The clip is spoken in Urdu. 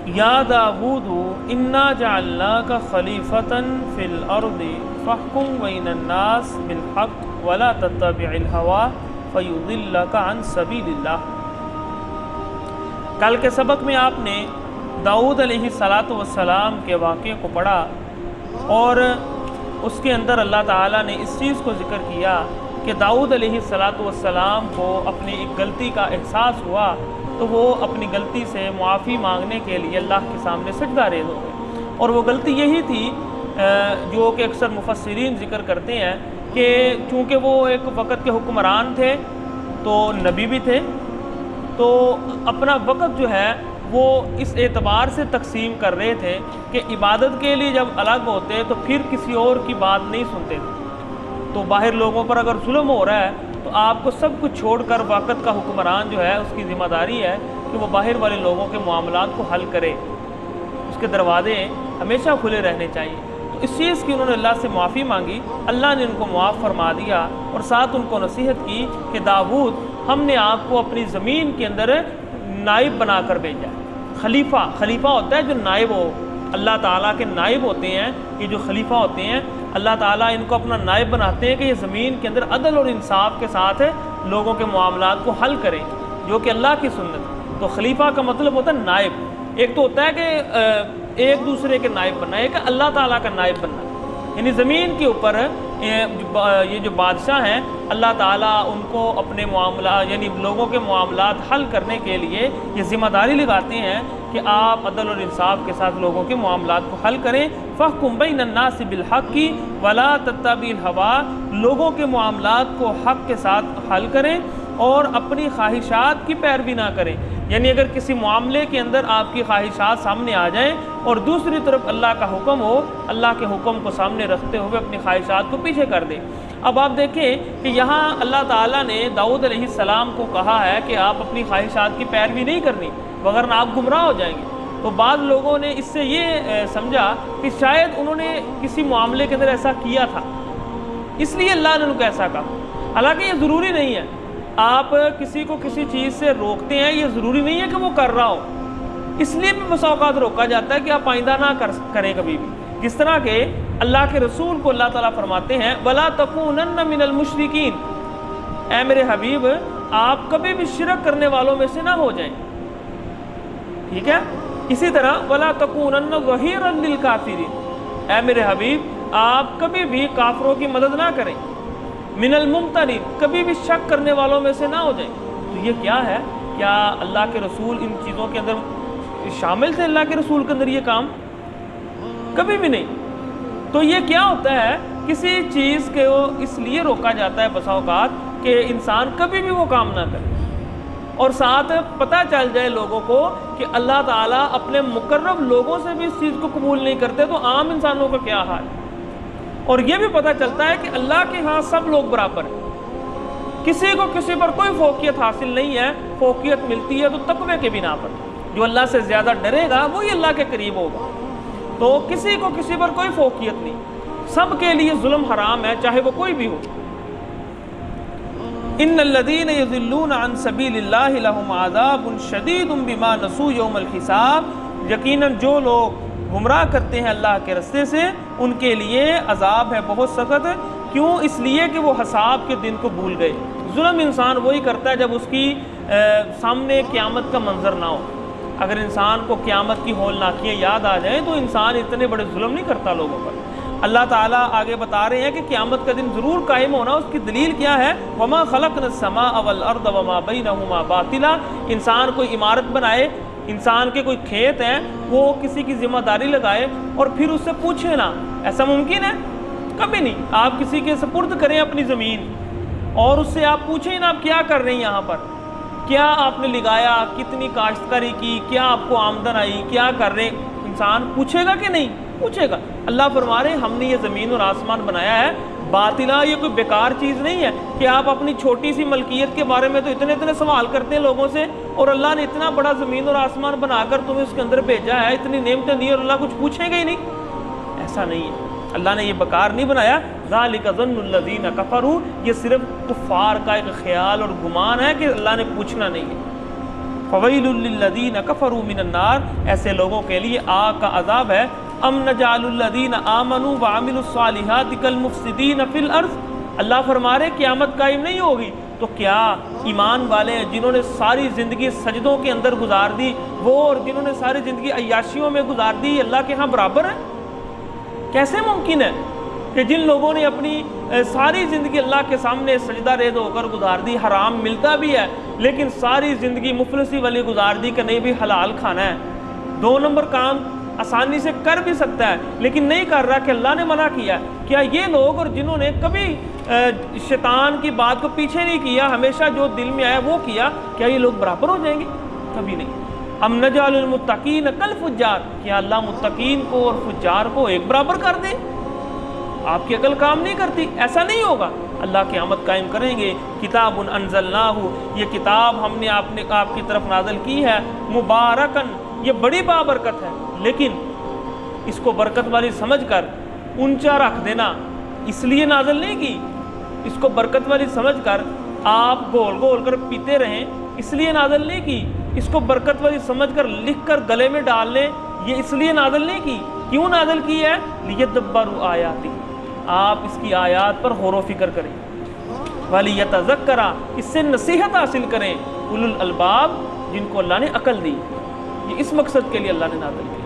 یا داود انا جعلناک خلیفۃ فی الارض فاحکم بین الناس بالحق ولا تتبع الہوی فیضلک عن سبیل اللہ۔ کل کے سبق میں آپ نے داؤد علیہ السلام کے واقعے کو پڑھا اور اس کے اندر اللہ تعالیٰ نے اس چیز کو ذکر کیا کہ داؤد علیہ السلام کو اپنی ایک غلطی کا احساس ہوا تو وہ اپنی غلطی سے معافی مانگنے کے لیے اللہ کے سامنے سجدہ ریز ہو گئے، اور وہ غلطی یہی تھی جو کہ اکثر مفسرین ذکر کرتے ہیں کہ چونکہ وہ ایک وقت کے حکمران تھے تو نبی بھی تھے، تو اپنا وقت جو ہے وہ اس اعتبار سے تقسیم کر رہے تھے کہ عبادت کے لیے جب الگ ہوتے تو پھر کسی اور کی بات نہیں سنتے تھے۔ تو باہر لوگوں پر اگر ظلم ہو رہا ہے تو آپ کو سب کچھ چھوڑ کر وقت کا حکمران جو ہے اس کی ذمہ داری ہے کہ وہ باہر والے لوگوں کے معاملات کو حل کرے، اس کے دروازے ہمیشہ کھلے رہنے چاہیے۔ تو اس چیز کی انہوں نے اللہ سے معافی مانگی، اللہ نے ان کو معاف فرما دیا اور ساتھ ان کو نصیحت کی کہ داؤد ہم نے آپ کو اپنی زمین کے اندر نائب بنا کر بھیجا ہے۔ خلیفہ ہوتا ہے جو نائب ہو، اللہ تعالیٰ کے نائب ہوتے ہیں، یہ جو خلیفہ ہوتے ہیں اللہ تعالیٰ ان کو اپنا نائب بناتے ہیں کہ یہ زمین کے اندر عدل اور انصاف کے ساتھ لوگوں کے معاملات کو حل کریں، جو کہ اللہ کی سنت ہے۔ تو خلیفہ کا مطلب ہوتا ہے نائب۔ ایک تو ہوتا ہے کہ ایک دوسرے کے نائب بننا، ایک اللہ تعالیٰ کا نائب بننا، یعنی زمین کے اوپر یہ جو بادشاہ ہیں اللہ تعالیٰ ان کو اپنے معاملات یعنی لوگوں کے معاملات حل کرنے کے لیے یہ ذمہ داری لگاتے ہیں کہ آپ عدل اور انصاف کے ساتھ لوگوں کے معاملات کو حل کریں۔ فاحکم بین الناس بالحق ولا تتبع الہوی، لوگوں کے معاملات کو حق کے ساتھ حل کریں اور اپنی خواہشات کی پیروی نہ کریں۔ یعنی اگر کسی معاملے کے اندر آپ کی خواہشات سامنے آ جائیں اور دوسری طرف اللہ کا حکم ہو، اللہ کے حکم کو سامنے رکھتے ہوئے اپنی خواہشات کو پیچھے کر دیں۔ اب آپ دیکھیں کہ یہاں اللہ تعالیٰ نے داؤد علیہ السلام کو کہا ہے کہ آپ اپنی خواہشات کی پیروی نہیں کرنی وگرنہ آپ گمراہ ہو جائیں گے۔ تو بعض لوگوں نے اس سے یہ سمجھا کہ شاید انہوں نے کسی معاملے کے اندر ایسا کیا تھا اس لیے اللہ نے ان کو ایسا کہا، حالانکہ یہ ضروری نہیں ہے۔ آپ کسی کو کسی چیز سے روکتے ہیں، یہ ضروری نہیں ہے کہ وہ کر رہا ہو، اس لیے بھی بسا اوقات روکا جاتا ہے کہ آپ آئندہ نہ کریں کبھی بھی۔ جس طرح کہ اللہ کے رسول کو اللہ تعالیٰ فرماتے ہیں وَلَا تَكُونَنَّ مِنَ الْمُشْرِكِينَ، اے میرے حبیب آپ کبھی بھی شرک کرنے والوں میں سے نہ ہو جائیں، ٹھیک ہے؟ اسی طرح وَلَا تَكُونَنَّ ظَهِيرًا لِلْكَافِرِينَ، اے میرے حبیب آپ کبھی بھی کافروں کی مدد نہ کریں، من الممترین، کبھی بھی شک کرنے والوں میں سے نہ ہو جائیں۔ تو یہ کیا ہے؟ کیا اللہ کے رسول ان چیزوں کے اندر شامل تھے؟ اللہ کے رسول کے اندر یہ کام کبھی بھی نہیں۔ تو یہ کیا ہوتا ہے؟ کسی چیز کو اس لیے روکا جاتا ہے بسا اوقات کہ انسان کبھی بھی وہ کام نہ کرے، اور ساتھ پتہ چل جائے لوگوں کو کہ اللہ تعالیٰ اپنے مقرب لوگوں سے بھی اس چیز کو قبول نہیں کرتے، تو عام انسانوں کا کیا حال ہے؟ اور یہ بھی پتہ چلتا ہے کہ اللہ کے ہاں سب لوگ برابر ہیں، کسی کو کسی پر کوئی فوقیت حاصل نہیں ہے، فوقیت ملتی ہے تو تقوی کے بنا پر۔ جو اللہ سے زیادہ ڈرے گا وہی اللہ کے قریب ہوگا۔ تو کسی کو کسی پر کوئی فوقیت نہیں، سب کے لیے ظلم حرام ہے چاہے وہ کوئی بھی ہو۔ ان الذین یضلون عن سبیل اللہ لہم عذاب شدید بما نسوا یوم الحساب، یقیناً جو لوگ گمراہ کرتے ہیں اللہ کے رستے سے ان کے لیے عذاب ہے بہت سخت۔ کیوں؟ اس لیے کہ وہ حساب کے دن کو بھول گئے۔ ظلم انسان وہی کرتا ہے جب اس کی سامنے قیامت کا منظر نہ ہو۔ اگر انسان کو قیامت کی ہولناکیاں یاد آ جائیں تو انسان اتنے بڑے ظلم نہیں کرتا لوگوں پر۔ اللہ تعالیٰ آگے بتا رہے ہیں کہ قیامت کا دن ضرور قائم ہونا، اس کی دلیل کیا ہے؟ وَمَا خَلَقْنَا السَّمَاءَ وَالْأَرْضَ وَمَا بَيْنَهُمَا بَاطِلًا، انسان کوئی عمارت بنائے، انسان کے کوئی کھیت ہیں، وہ کسی کی ذمہ داری لگائے اور پھر اس سے پوچھے نا، ایسا ممکن ہے؟ کبھی نہیں۔ آپ کسی کے سپرد کریں اپنی زمین اور اس سے آپ پوچھیں نا آپ کیا کر رہے ہیں یہاں پر، کیا آپ نے لگایا، کتنی کاشتکاری کی، کیا آپ کو آمدن آئی، کیا کر رہے ہیں، انسان پوچھے گا کہ نہیں؟ پوچھے گا۔ اللہ فرما رہے ہیں ہم نے یہ زمین اور آسمان بنایا ہے باطلا، یہ کوئی بیکار چیز نہیں ہے کہ آپ اپنی چھوٹی سی ملکیت کے بارے میں تو اتنے سوال کرتے ہیں لوگوں سے، اور اللہ نے اتنا بڑا زمین اور آسمان بنا کر تمہیں اس کے اندر بھیجا ہے، اتنی نعمتیں دی اور اللہ کچھ پوچھے گا ہی نہیں؟ ایسا نہیں ہے، اللہ نے یہ بیکار نہیں بنایا۔ ذالک ظن الذین کفروا، یہ صرف کفار کا ایک خیال اور گمان ہے کہ اللہ نے پوچھنا نہیں ہے۔ فویل للذین کفروا من النار، ایسے لوگوں کے لیے آگ کا عذاب ہے۔ ام نجعل الذین آمنوا وعملوا الصالحات کالمفسدین فی الارض، اللہ فرما رہے قیامت قائم نہیں ہوگی تو کیا ایمان والے جنہوں نے ساری زندگی سجدوں کے اندر گزار دی، وہ اور جنہوں نے ساری زندگی عیاشیوں میں گزار دی، اللہ کے ہاں برابر ہے؟ کیسے ممکن ہے کہ جن لوگوں نے اپنی ساری زندگی اللہ کے سامنے سجدہ ریز ہو کر گزار دی، حرام ملتا بھی ہے لیکن ساری زندگی مفلسی والی گزار دی کہ نہیں بھی حلال کھانا ہے، 2 نمبر کام آسانی سے کر بھی سکتا ہے لیکن نہیں کر رہا کہ اللہ نے منع کیا ہے، کیا یہ لوگ اور جنہوں نے کبھی شیطان کی بات کو پیچھے نہیں کیا، ہمیشہ جو دل میں آیا وہ کیا، کیا یہ لوگ برابر ہو جائیں گے؟ کبھی نہیں۔ ام نجعل المتقین کالفجار، کیا اللہ متقین کو اور فجار کو ایک برابر کر دے؟ آپ کی عقل کام نہیں کرتی، ایسا نہیں ہوگا۔ اللہ قیامت قائم کریں گے۔ کتاب انزلناہ، یہ کتاب ہم نے آپ کی طرف نازل کی ہے، مبارکن، یہ بڑی بابرکت ہے، لیکن اس کو برکت والی سمجھ کر اونچا رکھ دینا اس لیے نازل نہیں کی، اس کو برکت والی سمجھ کر آپ گول گول کر پیتے رہیں اس لیے نازل نہیں کی، اس کو برکت والی سمجھ کر لکھ کر گلے میں ڈال لیں یہ اس لیے نازل نہیں کی۔ کیوں نازل کی ہے؟ لیدبروا آیاتہ، آپ اس کی آیات پر غور و فکر کریں، ولیتذکر، اس سے نصیحت حاصل کریں، اولو الالباب، جن کو اللہ نے عقل دی، یہ اس مقصد کے لیے اللہ نے نازل کی۔